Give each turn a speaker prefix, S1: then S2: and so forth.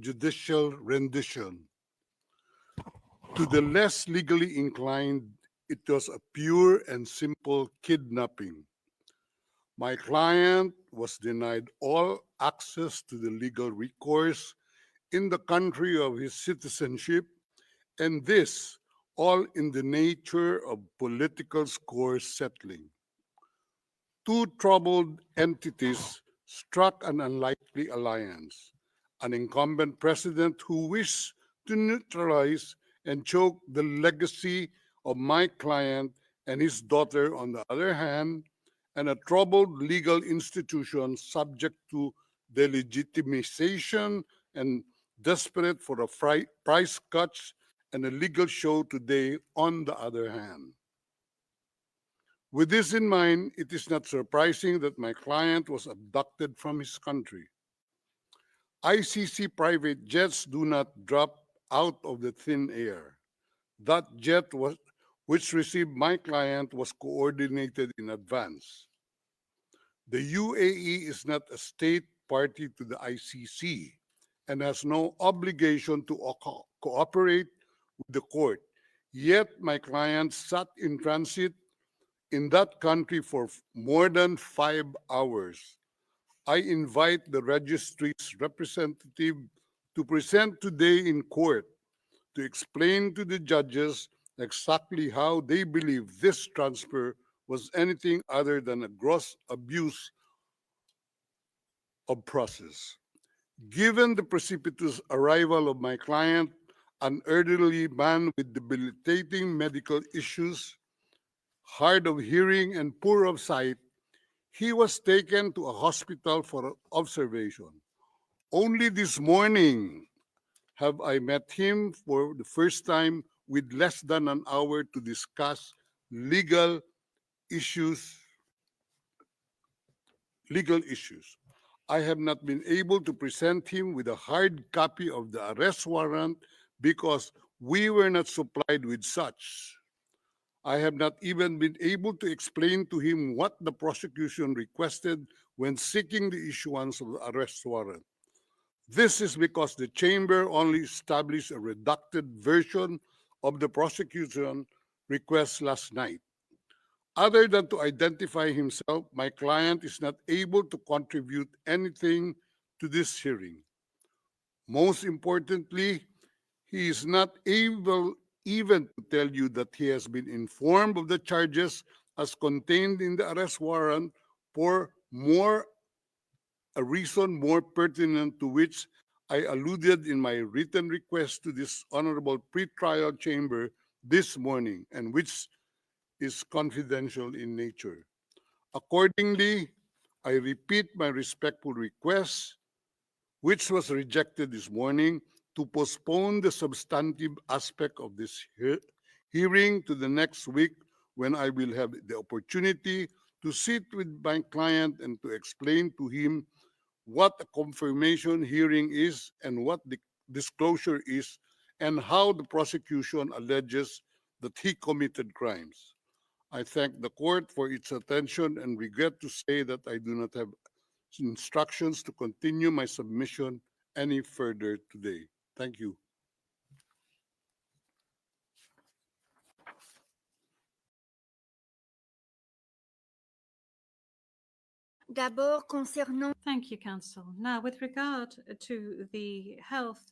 S1: judicial rendition. To the less legally inclined, it was a pure and simple kidnapping. My client was denied all access to the legal recourse in the country of his citizenship, and this all in the nature of political score settling. Two troubled entities struck an unlikely alliance, an incumbent president who wished to neutralize and choke the legacy of my client and his daughter on the other hand, and a troubled legal institution subject to delegitimization and desperate for a price cuts and a legal show today on the other hand. With this in mind, it is not surprising that my client was abducted from his country. ICC private jets do not drop out of the thin air. That jet which received my client was coordinated in advance. The UAE is not a state party to the ICC and has no obligation to cooperate with the court. Yet my client sat in transit in that country for more than 5 hours. I invite the registry's representative to present today in court to explain to the judges exactly how they believe this transfer was anything other than a gross abuse of process. Given the precipitous arrival of my client, an elderly man with debilitating medical issues, hard of hearing and poor of sight, he was taken to a hospital for observation. Only this morning have I met him for the first time with less than an hour to discuss legal issues. Legal issues. I have not been able to present him with a hard copy of the arrest warrant because we were not supplied with such. I have not even been able to explain to him what the prosecution requested when seeking the issuance of the arrest warrant. This is because the chamber only established a redacted version of the prosecution request last night. Other than to identify himself, my client is not able to contribute anything to this hearing. Most importantly, he is not able even to tell you that he has been informed of the charges as contained in the arrest warrant for a reason more pertinent to which I alluded in my written request to this honorable pretrial chamber this morning and which is confidential in nature. Accordingly, I repeat my respectful request, which was rejected this morning, to postpone the substantive aspect of this hearing to the next week when I will have the opportunity to sit with my client and to explain to him what a confirmation hearing is and what the disclosure is and how the prosecution alleges that he committed crimes. I thank the court for its attention and regret to say that I do not have instructions to continue my submission any further today. Thank you.
S2: D'abord, concernant
S3: Thank you, Counsel. Now, with regard to the health